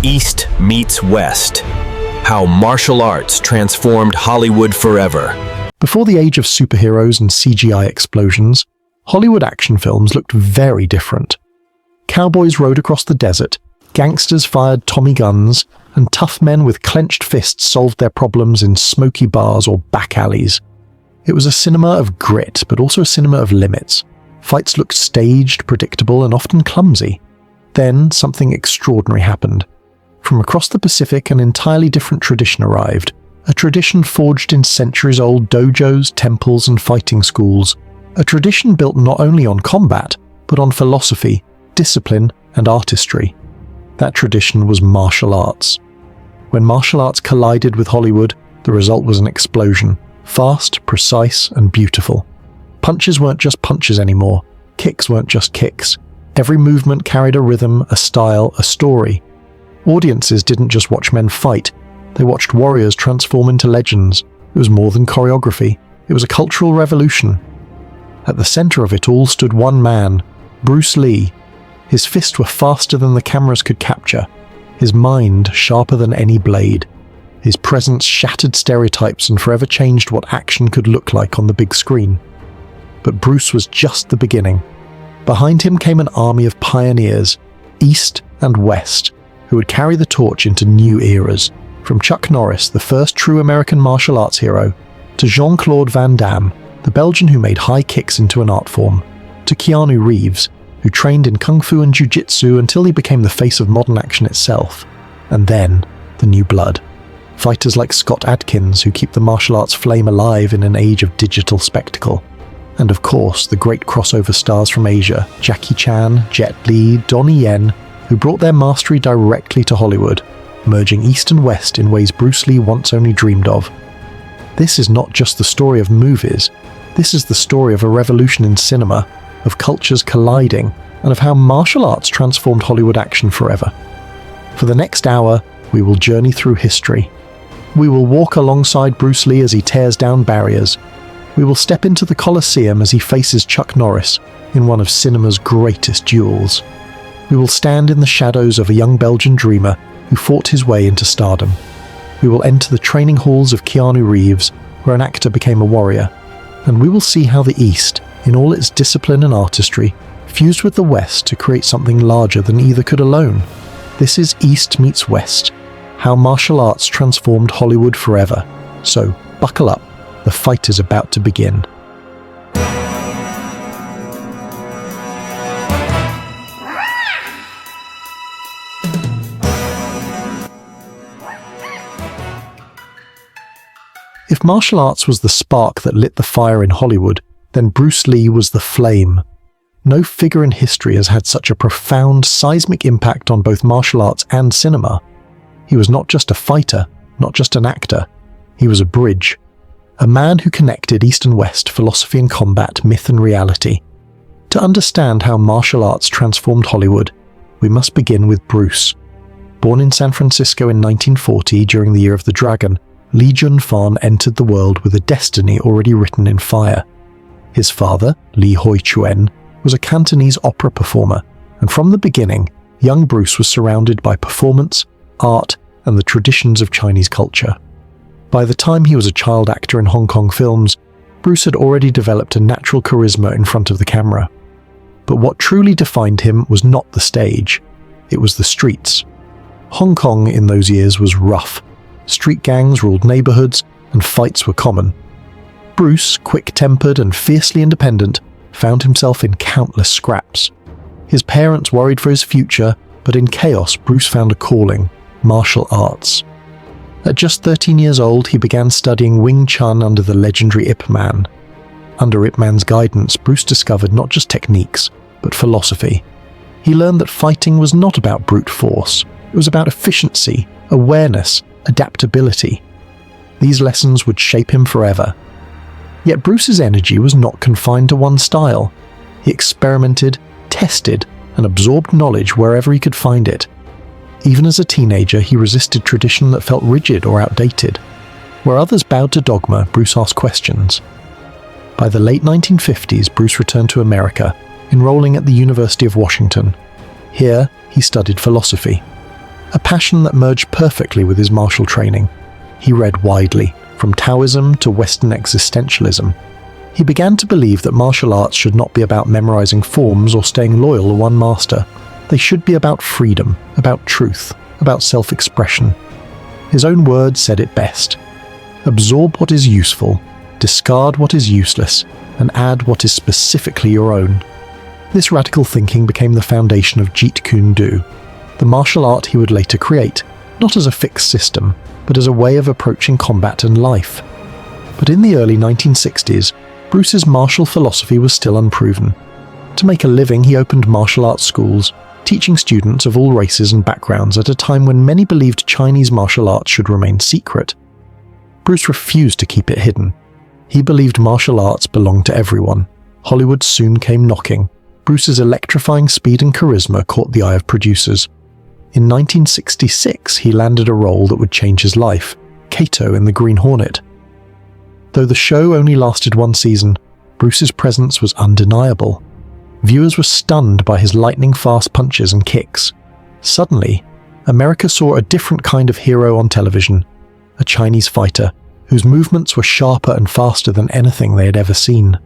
East meets West. How martial arts transformed Hollywood forever. Before the age of superheroes and CGI explosions, Hollywood action films looked very different. Cowboys rode across the desert, gangsters fired Tommy guns, and tough men with clenched fists solved their problems in smoky bars or back alleys. It was a cinema of grit, but also a cinema of limits. Fights looked staged, predictable, and often clumsy. Then something extraordinary happened. From across the Pacific, an entirely different tradition arrived. A tradition forged in centuries-old dojos, temples, and fighting schools. A tradition built not only on combat, but on philosophy, discipline, and artistry. That tradition was martial arts. When martial arts collided with Hollywood, the result was an explosion. Fast, precise, and beautiful. Punches weren't just punches anymore. Kicks weren't just kicks. Every movement carried a rhythm, a style, a story. Audiences didn't just watch men fight. They watched warriors transform into legends. It was more than choreography. It was a cultural revolution. At the center of it all stood one man, Bruce Lee. His fists were faster than the cameras could capture. His mind sharper than any blade. His presence shattered stereotypes and forever changed what action could look like on the big screen. But Bruce was just the beginning. Behind him came an army of pioneers, East and West, who would carry the torch into new eras, from Chuck Norris, the first true American martial arts hero, to Jean-Claude Van Damme, the Belgian who made high kicks into an art form, to Keanu Reeves, who trained in kung fu and jiu-jitsu until he became the face of modern action itself. And then, the new blood. Fighters like Scott Adkins, who keep the martial arts flame alive in an age of digital spectacle. And of course, the great crossover stars from Asia, Jackie Chan, Jet Li, Donnie Yen, who brought their mastery directly to Hollywood, merging East and West in ways Bruce Lee once only dreamed of. This is not just the story of movies, this is the story of a revolution in cinema, of cultures colliding, and of how martial arts transformed Hollywood action forever. For the next hour, we will journey through history. We will walk alongside Bruce Lee as he tears down barriers. We will step into the Colosseum as he faces Chuck Norris in one of cinema's greatest duels. We will stand in the shadows of a young Belgian dreamer who fought his way into stardom. We will enter the training halls of Keanu Reeves, where an actor became a warrior. And we will see how the East, in all its discipline and artistry, fused with the West to create something larger than either could alone. This is East meets West, how martial arts transformed Hollywood forever. So, buckle up, the fight is about to begin. If martial arts was the spark that lit the fire in Hollywood, then Bruce Lee was the flame. No figure in history has had such a profound, seismic impact on both martial arts and cinema. He was not just a fighter, not just an actor. He was a bridge. A man who connected East and West, philosophy and combat, myth and reality. To understand how martial arts transformed Hollywood, we must begin with Bruce. Born in San Francisco in 1940 during the Year of the Dragon, Lee Jun-fan entered the world with a destiny already written in fire. His father, Lee Hoi-chuen, was a Cantonese opera performer, and from the beginning, young Bruce was surrounded by performance, art, and the traditions of Chinese culture. By the time he was a child actor in Hong Kong films, Bruce had already developed a natural charisma in front of the camera. But what truly defined him was not the stage, it was the streets. Hong Kong in those years was rough. Street gangs ruled neighborhoods, and fights were common. Bruce, quick-tempered and fiercely independent, found himself in countless scraps. His parents worried for his future, but in chaos Bruce found a calling: martial arts. At just 13 years old, he began studying Wing Chun under the legendary Ip Man. Under Ip Man's guidance, Bruce discovered not just techniques, but philosophy. He learned that fighting was not about brute force. It was about efficiency, awareness, adaptability. These lessons would shape him forever. Yet Bruce's energy was not confined to one style. He experimented, tested, and absorbed knowledge wherever he could find it. Even as a teenager, he resisted tradition that felt rigid or outdated. Where others bowed to dogma, Bruce asked questions. By the late 1950s, Bruce returned to America, enrolling at the University of Washington. Here, he studied philosophy. a passion that merged perfectly with his martial training. He read widely, from Taoism to Western existentialism. He began to believe that martial arts should not be about memorizing forms or staying loyal to one master. They should be about freedom, about truth, about self-expression. His own words said it best. Absorb what is useful, discard what is useless, and add what is specifically your own. This radical thinking became the foundation of Jeet Kune Do, the martial art he would later create, not as a fixed system, but as a way of approaching combat and life. But in the early 1960s, Bruce's martial philosophy was still unproven. To make a living, he opened martial arts schools, teaching students of all races and backgrounds at a time when many believed Chinese martial arts should remain secret. Bruce refused to keep it hidden. He believed martial arts belonged to everyone. Hollywood soon came knocking. Bruce's electrifying speed and charisma caught the eye of producers. In 1966, he landed a role that would change his life, Kato in The Green Hornet. Though the show only lasted one season, Bruce's presence was undeniable. Viewers were stunned by his lightning-fast punches and kicks. Suddenly, America saw a different kind of hero on television, a Chinese fighter whose movements were sharper and faster than anything they had ever seen.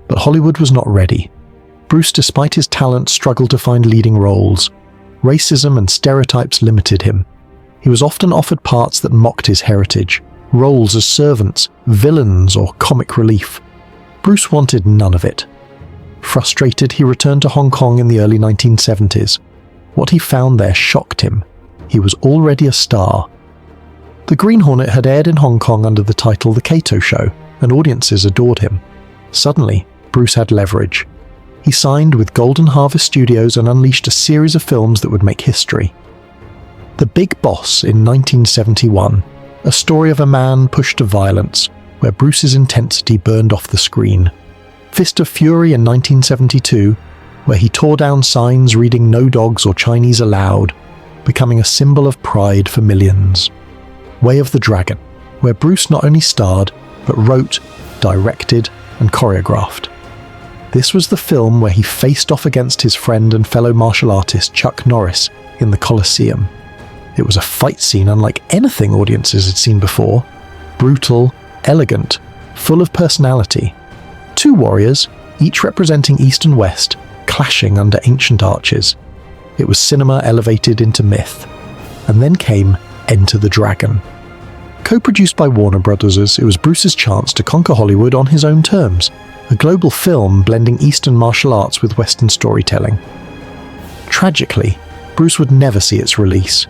But Hollywood was not ready. Bruce, despite his talent, struggled to find leading roles. Racism and stereotypes limited him. He was often offered parts that mocked his heritage, roles as servants, villains, or comic relief. Bruce wanted none of it. Frustrated, he returned to Hong Kong in the early 1970s. What he found there shocked him. He was already a star. The Green Hornet had aired in Hong Kong under the title The Kato Show, and audiences adored him. Suddenly, Bruce had leverage. He signed with Golden Harvest Studios and unleashed a series of films that would make history. The Big Boss in 1971, a story of a man pushed to violence, where Bruce's intensity burned off the screen. Fist of Fury in 1972, where he tore down signs reading "No Dogs" or "Chinese Allowed," becoming a symbol of pride for millions. Way of the Dragon, where Bruce not only starred, but wrote, directed, and choreographed. This was the film where he faced off against his friend and fellow martial artist Chuck Norris in the Colosseum. It was a fight scene unlike anything audiences had seen before. Brutal, elegant, full of personality. Two warriors, each representing East and West, clashing under ancient arches. It was cinema elevated into myth. And then came Enter the Dragon. Co-produced by Warner Brothers, it was Bruce's chance to conquer Hollywood on his own terms, a global film blending Eastern martial arts with Western storytelling. Tragically, Bruce would never see its release.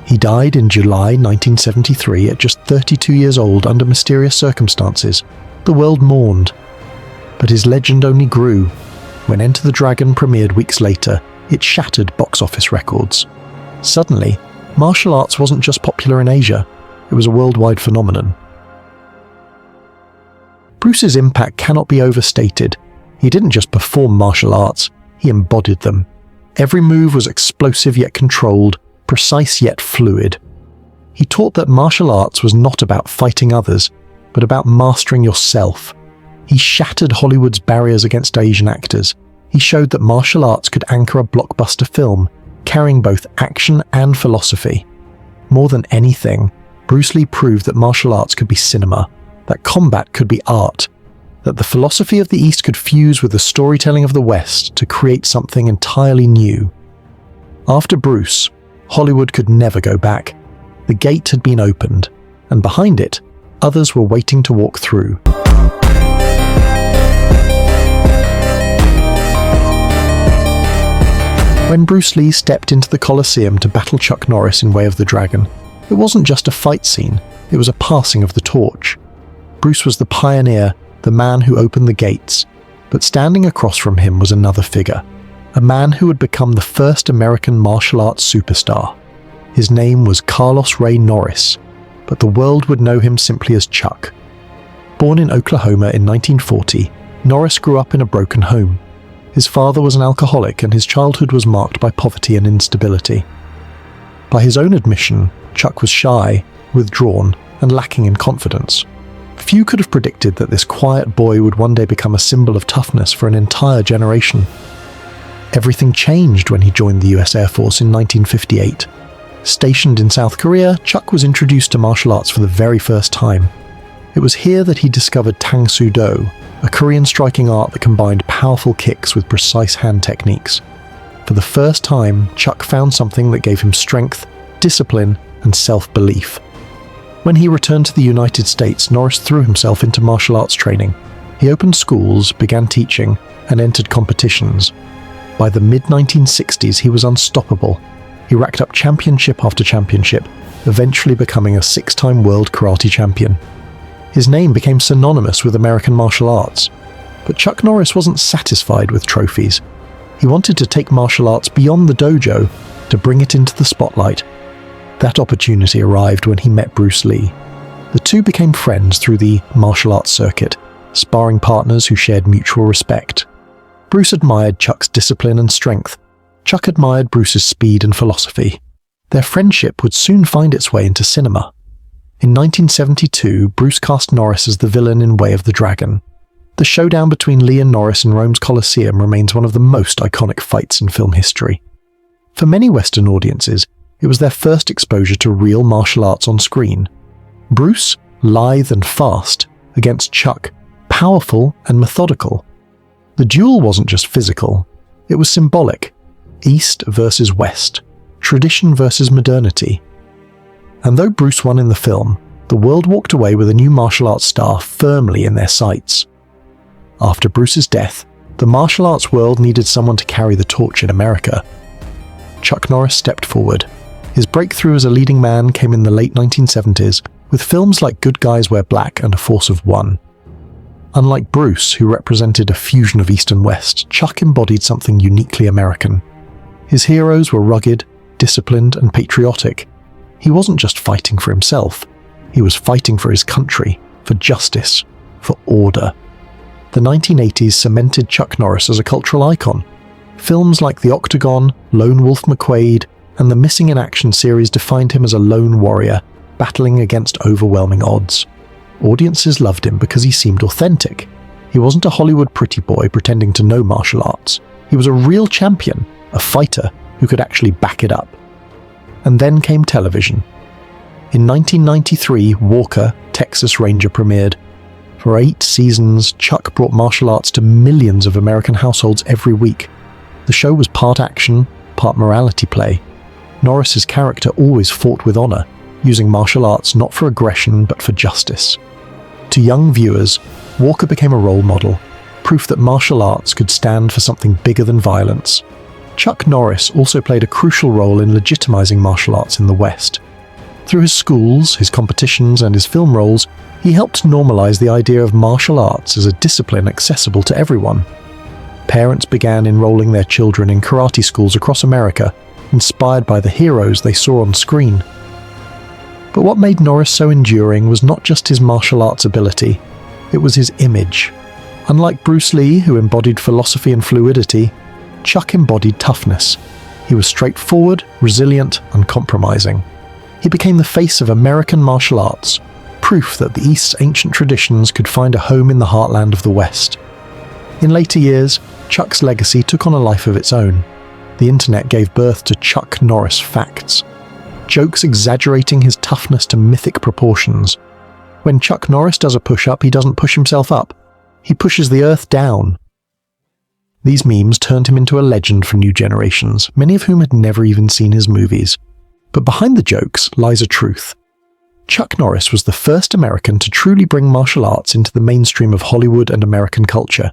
He died in July 1973 at just 32 years old under mysterious circumstances. The world mourned. But his legend only grew. When Enter the Dragon premiered weeks later, it shattered box office records. Suddenly, martial arts wasn't just popular in Asia, it was a worldwide phenomenon. Bruce's impact cannot be overstated. He didn't just perform martial arts, he embodied them. Every move was explosive yet controlled, precise yet fluid. He taught that martial arts was not about fighting others, but about mastering yourself. He shattered Hollywood's barriers against Asian actors. He showed that martial arts could anchor a blockbuster film, carrying both action and philosophy. More than anything, Bruce Lee proved that martial arts could be cinema, that combat could be art, that the philosophy of the East could fuse with the storytelling of the West to create something entirely new. After Bruce, Hollywood could never go back. The gate had been opened, and behind it, others were waiting to walk through. When Bruce Lee stepped into the Colosseum to battle Chuck Norris in Way of the Dragon, it wasn't just a fight scene, it was a passing of the torch. Bruce was the pioneer, the man who opened the gates, but standing across from him was another figure, a man who would become the first American martial arts superstar. His name was Carlos Ray Norris, but the world would know him simply as Chuck. Born in Oklahoma in 1940, Norris grew up in a broken home. His father was an alcoholic and his childhood was marked by poverty and instability. By his own admission, Chuck was shy, withdrawn, and lacking in confidence. Few could have predicted that this quiet boy would one day become a symbol of toughness for an entire generation. Everything changed when he joined the US Air Force in 1958. Stationed in South Korea, Chuck was introduced to martial arts for the very first time. It was here that he discovered Tang Soo Do, a Korean striking art that combined powerful kicks with precise hand techniques. For the first time, Chuck found something that gave him strength, discipline, and self-belief. When he returned to the United States, Norris threw himself into martial arts training. He opened schools, began teaching, and entered competitions. By the mid-1960s, he was unstoppable. He racked up championship after championship, eventually becoming a 6-time world karate champion. His name became synonymous with American martial arts. But Chuck Norris wasn't satisfied with trophies. He wanted to take martial arts beyond the dojo, to bring it into the spotlight. That opportunity arrived when he met Bruce Lee. The two became friends through the martial arts circuit, sparring partners who shared mutual respect. Bruce admired Chuck's discipline and strength. Chuck admired Bruce's speed and philosophy. Their friendship would soon find its way into cinema. In 1972, Bruce cast Norris as the villain in Way of the Dragon. The showdown between Lee and Norris in Rome's Colosseum remains one of the most iconic fights in film history. For many Western audiences, it was their first exposure to real martial arts on screen. Bruce, lithe and fast, against Chuck, powerful and methodical. The duel wasn't just physical, it was symbolic. East versus West, tradition versus modernity. And though Bruce won in the film, the world walked away with a new martial arts star firmly in their sights. After Bruce's death, the martial arts world needed someone to carry the torch in America. Chuck Norris stepped forward. His breakthrough as a leading man came in the late 1970s with films like Good Guys Wear Black and A Force of One. Unlike Bruce, who represented a fusion of East and West, Chuck embodied something uniquely American. His heroes were rugged, disciplined, and patriotic. He wasn't just fighting for himself. He was fighting for his country, for justice, for order. The 1980s cemented Chuck Norris as a cultural icon. Films like The Octagon, Lone Wolf McQuade, and the Missing in Action series defined him as a lone warrior, battling against overwhelming odds. Audiences loved him because he seemed authentic. He wasn't a Hollywood pretty boy pretending to know martial arts. He was a real champion, a fighter who could actually back it up. And then came television. In 1993, Walker, Texas Ranger premiered. For 8 seasons, Chuck brought martial arts to millions of American households every week. The show was part action, part morality play. Norris's character always fought with honor, using martial arts not for aggression but for justice. To young viewers, Walker became a role model, proof that martial arts could stand for something bigger than violence. Chuck Norris also played a crucial role in legitimizing martial arts in the West. Through his schools, his competitions, and his film roles, he helped normalize the idea of martial arts as a discipline accessible to everyone. Parents began enrolling their children in karate schools across America, inspired by the heroes they saw on screen. But what made Norris so enduring was not just his martial arts ability, it was his image. Unlike Bruce Lee, who embodied philosophy and fluidity, Chuck embodied toughness. He was straightforward, resilient, uncompromising. He became the face of American martial arts, proof that the East's ancient traditions could find a home in the heartland of the West. In later years, Chuck's legacy took on a life of its own. The internet gave birth to Chuck Norris facts, jokes exaggerating his toughness to mythic proportions. When Chuck Norris does a push-up, he doesn't push himself up. He pushes the earth down. These memes turned him into a legend for new generations, many of whom had never even seen his movies. But behind the jokes lies a truth. Chuck Norris was the first American to truly bring martial arts into the mainstream of Hollywood and American culture.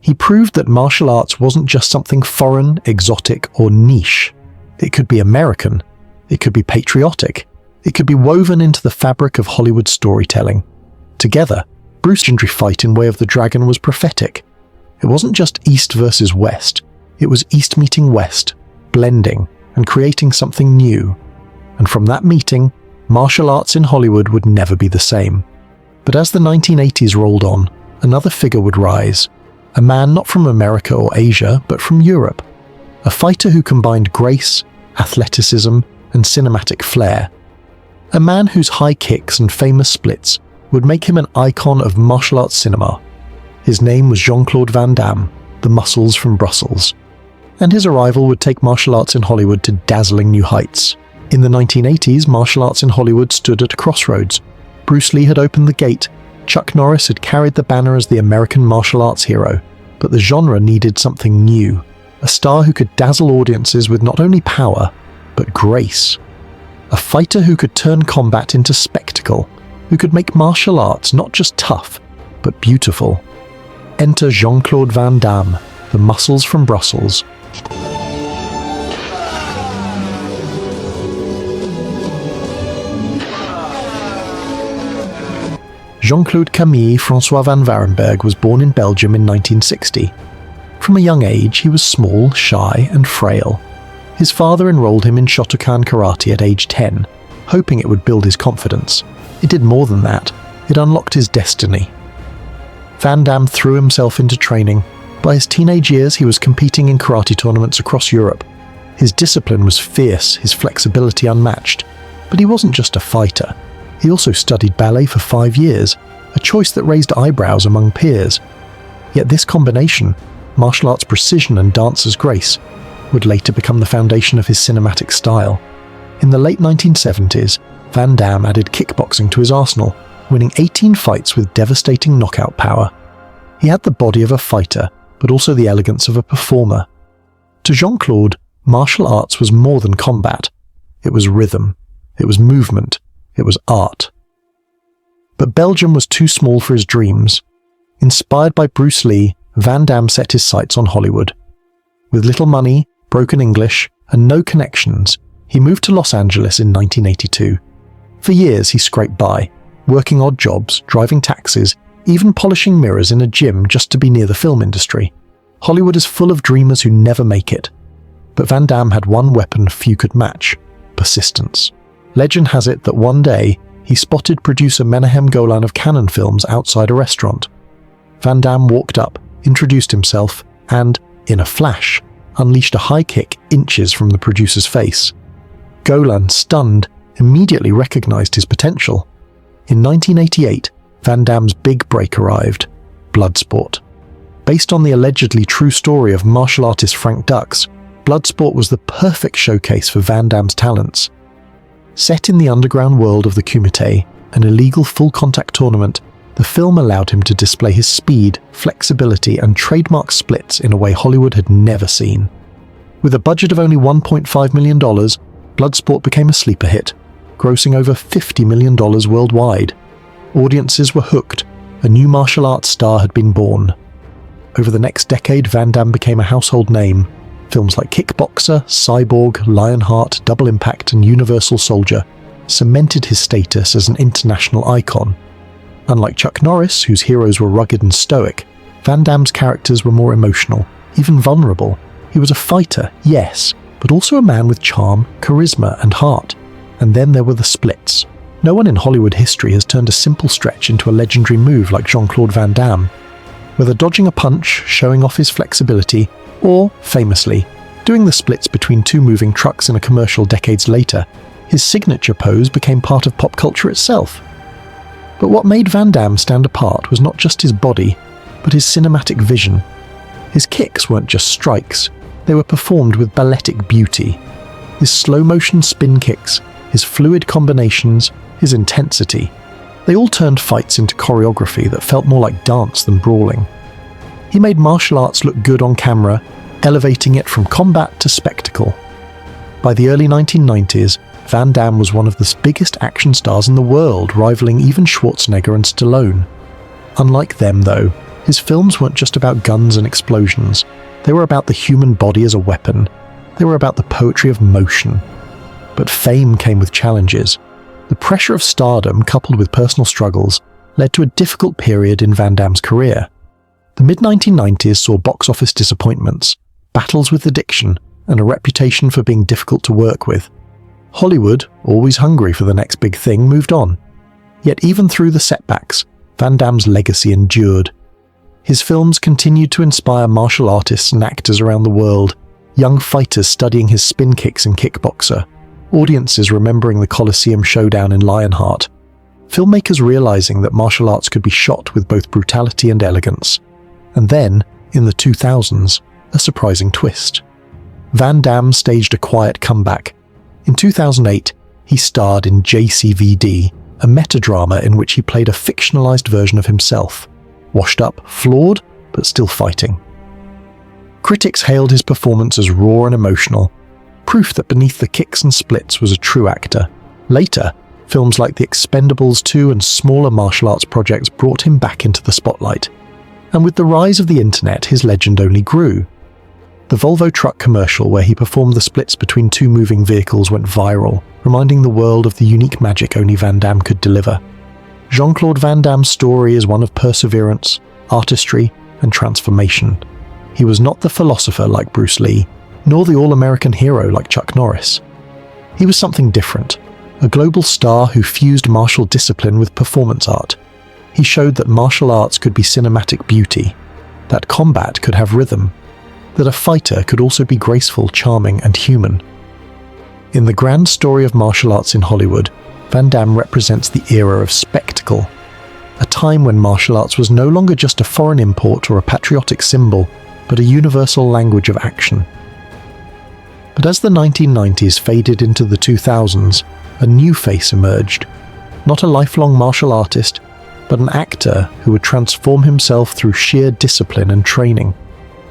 He proved that martial arts wasn't just something foreign, exotic, or niche. It could be American. It could be patriotic. It could be woven into the fabric of Hollywood storytelling. Together, Bruce's legendary fight in Way of the Dragon was prophetic. It wasn't just East versus West. It was East meeting West, blending, and creating something new. And from that meeting, martial arts in Hollywood would never be the same. But as the 1980s rolled on, another figure would rise. A man not from America or Asia, but from Europe. A fighter who combined grace, athleticism, and cinematic flair. A man whose high kicks and famous splits would make him an icon of martial arts cinema. His name was Jean-Claude Van Damme, the Muscles from Brussels. And his arrival would take martial arts in Hollywood to dazzling new heights. In the 1980s, martial arts in Hollywood stood at a crossroads. Bruce Lee had opened the gate, Chuck Norris had carried the banner as the American martial arts hero, but the genre needed something new, a star who could dazzle audiences with not only power, but grace. A fighter who could turn combat into spectacle, who could make martial arts not just tough, but beautiful. Enter Jean-Claude Van Damme, the muscles from Brussels. Jean-Claude Camille François van Varenberg was born in Belgium in 1960. From a young age, he was small, shy, and frail. His father enrolled him in Shotokan karate at age 10, hoping it would build his confidence. It did more than that. It unlocked his destiny. Van Damme threw himself into training. By his teenage years, he was competing in karate tournaments across Europe. His discipline was fierce, his flexibility unmatched. But he wasn't just a fighter. He also studied ballet for 5 years, a choice that raised eyebrows among peers. Yet this combination, martial arts precision and dancer's grace, would later become the foundation of his cinematic style. In the late 1970s, Van Damme added kickboxing to his arsenal, winning 18 fights with devastating knockout power. He had the body of a fighter, but also the elegance of a performer. To Jean-Claude, martial arts was more than combat. It was rhythm. It was movement. It was art. But Belgium was too small for his dreams. Inspired by Bruce Lee, Van Damme set his sights on Hollywood. With little money, broken English, and no connections, he moved to Los Angeles in 1982. For years he scraped by, working odd jobs, driving taxis, even polishing mirrors in a gym just to be near the film industry. Hollywood is full of dreamers who never make it. But Van Damme had one weapon few could match: persistence. Legend has it that one day, he spotted producer Menahem Golan of Cannon Films outside a restaurant. Van Damme walked up, introduced himself, and, in a flash, unleashed a high kick inches from the producer's face. Golan, stunned, immediately recognized his potential. In 1988, Van Damme's big break arrived: Bloodsport. Based on the allegedly true story of martial artist Frank Dux, Bloodsport was the perfect showcase for Van Damme's talents. Set in the underground world of the Kumite, an illegal full-contact tournament, the film allowed him to display his speed, flexibility, and trademark splits in a way Hollywood had never seen. With a budget of only $1.5 million, Bloodsport became a sleeper hit, grossing over $50 million worldwide. Audiences were hooked. A new martial arts star had been born. Over the next decade, Van Damme became a household name. Films like Kickboxer, Cyborg, Lionheart, Double Impact, and Universal Soldier cemented his status as an international icon. Unlike Chuck Norris, whose heroes were rugged and stoic, Van Damme's characters were more emotional, even vulnerable. He was a fighter, yes, but also a man with charm, charisma, and heart. And then there were the splits. No one in Hollywood history has turned a simple stretch into a legendary move like Jean-Claude Van Damme. Whether dodging a punch, showing off his flexibility, or, famously, doing the splits between two moving trucks in a commercial decades later, his signature pose became part of pop culture itself. But what made Van Damme stand apart was not just his body, but his cinematic vision. His kicks weren't just strikes, they were performed with balletic beauty. His slow-motion spin kicks, his fluid combinations, his intensity, they all turned fights into choreography that felt more like dance than brawling. He made martial arts look good on camera, elevating it from combat to spectacle. By the early 1990s, Van Damme was one of the biggest action stars in the world, rivaling even Schwarzenegger and Stallone. Unlike them, though, his films weren't just about guns and explosions. They were about the human body as a weapon. They were about the poetry of motion. But fame came with challenges. The pressure of stardom, coupled with personal struggles, led to a difficult period in Van Damme's career. The mid-1990s saw box office disappointments, battles with addiction, and a reputation for being difficult to work with. Hollywood, always hungry for the next big thing, moved on. Yet even through the setbacks, Van Damme's legacy endured. His films continued to inspire martial artists and actors around the world, young fighters studying his spin kicks in Kickboxer, audiences remembering the Colosseum showdown in Lionheart, filmmakers realizing that martial arts could be shot with both brutality and elegance. And then, in the 2000s, a surprising twist. Van Damme staged a quiet comeback. In 2008, he starred in JCVD, a metadrama in which he played a fictionalized version of himself, washed up, flawed, but still fighting. Critics hailed his performance as raw and emotional, proof that beneath the kicks and splits was a true actor. Later, films like The Expendables 2 and smaller martial arts projects brought him back into the spotlight. And with the rise of the internet, his legend only grew. The Volvo truck commercial where he performed the splits between two moving vehicles went viral, reminding the world of the unique magic only Van Damme could deliver. Jean-Claude Van Damme's story is one of perseverance, artistry, and transformation. He was not the philosopher like Bruce Lee, nor the all-American hero like Chuck Norris. He was something different, a global star who fused martial discipline with performance art. He showed that martial arts could be cinematic beauty, that combat could have rhythm, that a fighter could also be graceful, charming, and human. In the grand story of martial arts in Hollywood, Van Damme represents the era of spectacle, a time when martial arts was no longer just a foreign import or a patriotic symbol, but a universal language of action. But as the 1990s faded into the 2000s, a new face emerged. Not a lifelong martial artist, but an actor who would transform himself through sheer discipline and training.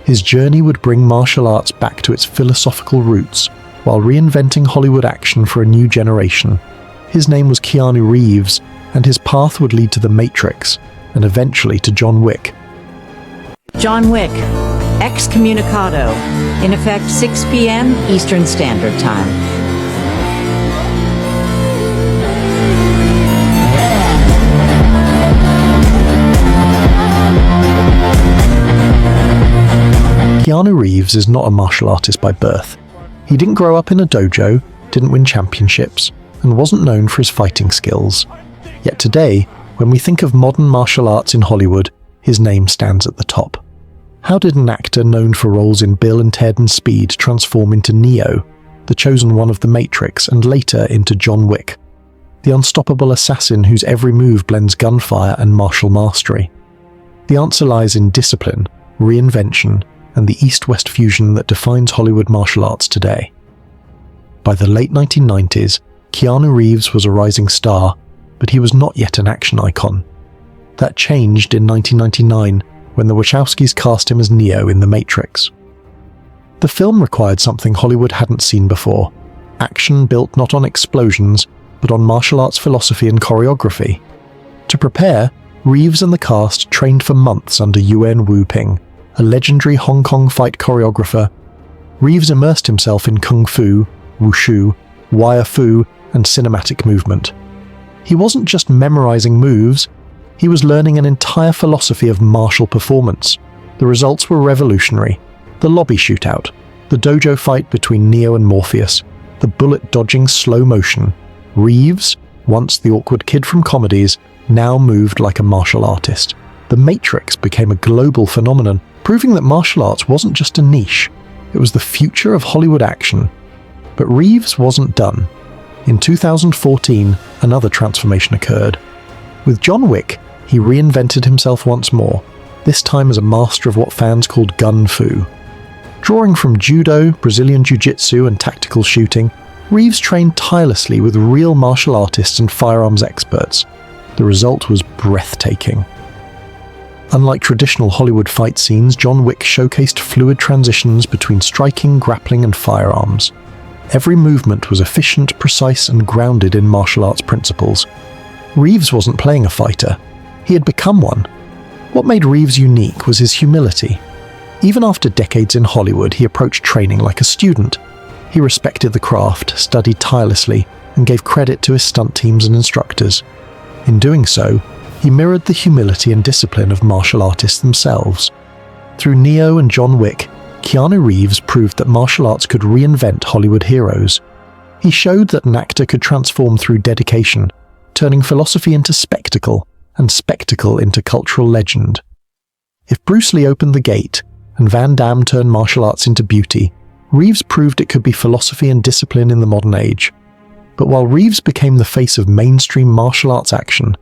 His journey would bring martial arts back to its philosophical roots, while reinventing Hollywood action for a new generation. His name was Keanu Reeves, and his path would lead to The Matrix, and eventually to John Wick. John Wick, excommunicado, in effect 6 p.m. Eastern Standard Time. Keanu Reeves is not a martial artist by birth. He didn't grow up in a dojo, didn't win championships, and wasn't known for his fighting skills. Yet today, when we think of modern martial arts in Hollywood, his name stands at the top. How did an actor known for roles in Bill and Ted and Speed transform into Neo, the chosen one of The Matrix, and later into John Wick, the unstoppable assassin whose every move blends gunfire and martial mastery? The answer lies in discipline, reinvention, and the East-West fusion that defines Hollywood martial arts today. By the late 1990s, Keanu Reeves was a rising star, but he was not yet an action icon. That changed in 1999 when the Wachowskis cast him as Neo in The Matrix. The film required something Hollywood hadn't seen before, action built not on explosions, but on martial arts philosophy and choreography. To prepare, Reeves and the cast trained for months under Yuen Wu-ping, a legendary Hong Kong fight choreographer. Reeves immersed himself in kung fu, wushu, wire fu, and cinematic movement. He wasn't just memorizing moves, he was learning an entire philosophy of martial performance. The results were revolutionary. The lobby shootout, the dojo fight between Neo and Morpheus, the bullet-dodging slow motion. Reeves, once the awkward kid from comedies, now moved like a martial artist. The Matrix became a global phenomenon, proving that martial arts wasn't just a niche, it was the future of Hollywood action. But Reeves wasn't done. In 2014, another transformation occurred. With John Wick, he reinvented himself once more, this time as a master of what fans called gun fu. Drawing from judo, Brazilian jiu-jitsu, and tactical shooting, Reeves trained tirelessly with real martial artists and firearms experts. The result was breathtaking. Unlike traditional Hollywood fight scenes, John Wick showcased fluid transitions between striking, grappling, and firearms. Every movement was efficient, precise, and grounded in martial arts principles. Reeves wasn't playing a fighter. He had become one. What made Reeves unique was his humility. Even after decades in Hollywood, he approached training like a student. He respected the craft, studied tirelessly, and gave credit to his stunt teams and instructors. In doing so, he mirrored the humility and discipline of martial artists themselves. Through Neo and John Wick, Keanu Reeves proved that martial arts could reinvent Hollywood heroes. He showed that an actor could transform through dedication, turning philosophy into spectacle, and spectacle into cultural legend. If Bruce Lee opened the gate, and Van Damme turned martial arts into beauty, Reeves proved it could be philosophy and discipline in the modern age. But while Reeves became the face of mainstream martial arts action,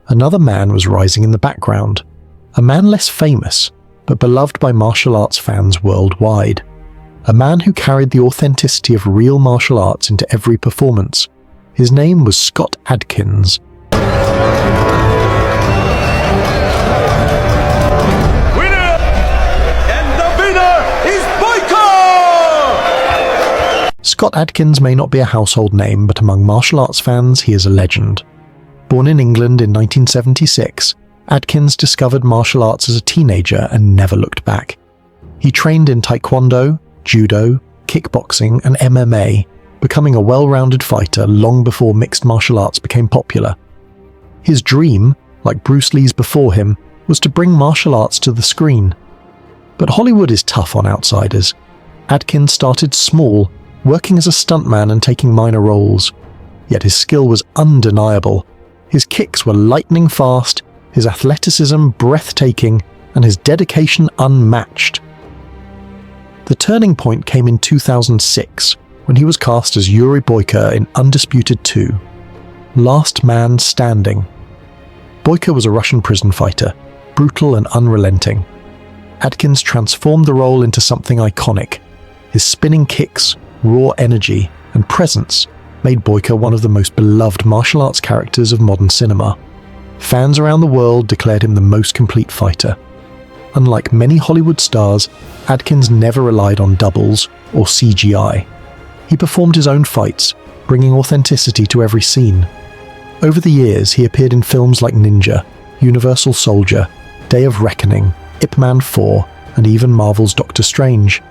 another man was rising in the background. A man less famous, but beloved by martial arts fans worldwide. a man who carried the authenticity of real martial arts into every performance. His name was Scott Adkins. Scott Adkins may not be a household name, but among martial arts fans, he is a legend. Born in England in 1976, Adkins discovered martial arts as a teenager and never looked back. He trained in taekwondo, judo, kickboxing, and MMA, becoming a well-rounded fighter long before mixed martial arts became popular. His dream, like Bruce Lee's before him, was to bring martial arts to the screen. But Hollywood is tough on outsiders. Adkins started small, working as a stuntman and taking minor roles. Yet his skill was undeniable. His kicks were lightning fast, his athleticism breathtaking, and his dedication unmatched. The turning point came in 2006, when he was cast as Yuri Boyka in Undisputed 2, Last Man Standing. Boyka was a Russian prison fighter, brutal and unrelenting. Adkins transformed the role into something iconic. His spinning kicks, raw energy, and presence made Boyka one of the most beloved martial arts characters of modern cinema. Fans around the world declared him the most complete fighter. Unlike many Hollywood stars, Adkins never relied on doubles or CGI. He performed his own fights, bringing authenticity to every scene. Over the years, he appeared in films like Ninja, Universal Soldier, Day of Reckoning, Ip Man 4, and even Marvel's Doctor Strange.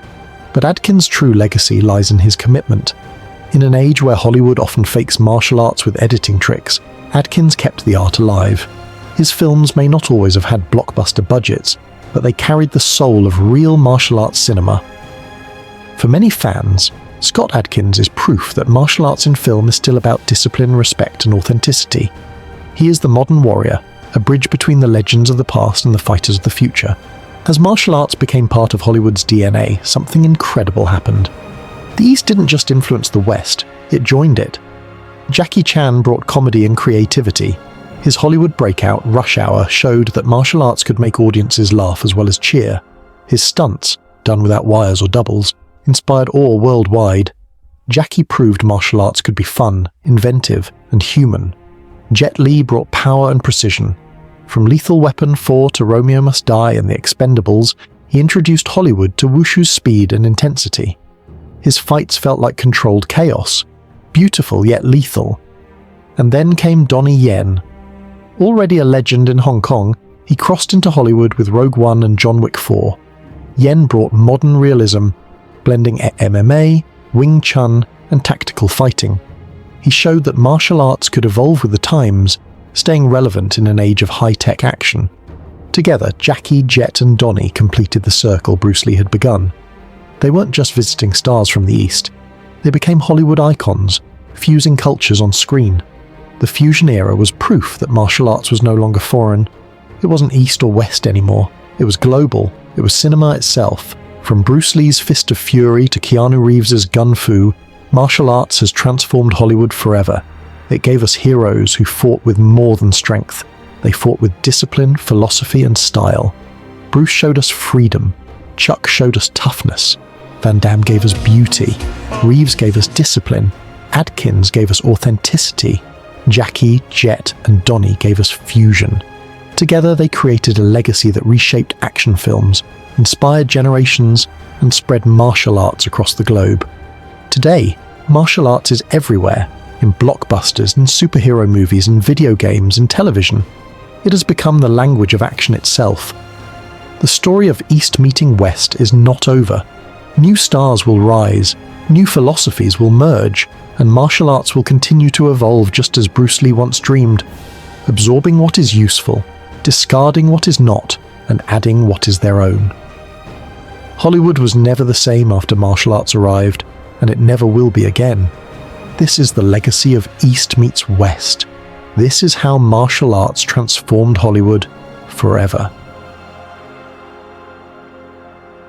But Adkins' true legacy lies in his commitment. In an age where Hollywood often fakes martial arts with editing tricks, Adkins kept the art alive. His films may not always have had blockbuster budgets, but they carried the soul of real martial arts cinema. For many fans, Scott Adkins is proof that martial arts in film is still about discipline, respect, and authenticity. He is the modern warrior, a bridge between the legends of the past and the fighters of the future. As martial arts became part of Hollywood's DNA, something incredible happened. The East didn't just influence the West, it joined it. Jackie Chan brought comedy and creativity. His Hollywood breakout, Rush Hour, showed that martial arts could make audiences laugh as well as cheer. His stunts, done without wires or doubles, inspired awe worldwide. Jackie proved martial arts could be fun, inventive, and human. Jet Li brought power and precision. From Lethal Weapon 4 to Romeo Must Die and The Expendables, he introduced Hollywood to wushu's speed and intensity. His fights felt like controlled chaos, beautiful yet lethal. And then came Donnie Yen. Already a legend in Hong Kong, he crossed into Hollywood with Rogue One and John Wick 4. Yen brought modern realism, blending MMA, Wing Chun, and tactical fighting. He showed that martial arts could evolve with the times, staying relevant in an age of high-tech action. Together, Jackie, Jet, and Donnie completed the circle Bruce Lee had begun. They weren't just visiting stars from the East. They became Hollywood icons, fusing cultures on screen. The fusion era was proof that martial arts was no longer foreign. It wasn't East or West anymore. It was global. It was cinema itself. From Bruce Lee's Fist of Fury to Keanu Reeves' Gun Fu, martial arts has transformed Hollywood forever. It gave us heroes who fought with more than strength. They fought with discipline, philosophy, and style. Bruce showed us freedom. Chuck showed us toughness. Van Damme gave us beauty. Reeves gave us discipline. Adkins gave us authenticity. Jackie, Jet, and Donnie gave us fusion. Together, they created a legacy that reshaped action films, inspired generations, and spread martial arts across the globe. Today, martial arts is everywhere, in blockbusters, in superhero movies, in video games, in television. It has become the language of action itself. The story of East meeting West is not over. New stars will rise, new philosophies will merge, and martial arts will continue to evolve just as Bruce Lee once dreamed, absorbing what is useful, discarding what is not, and adding what is their own. Hollywood was never the same after martial arts arrived, and it never will be again. This is the legacy of East meets West. This is how martial arts transformed Hollywood forever.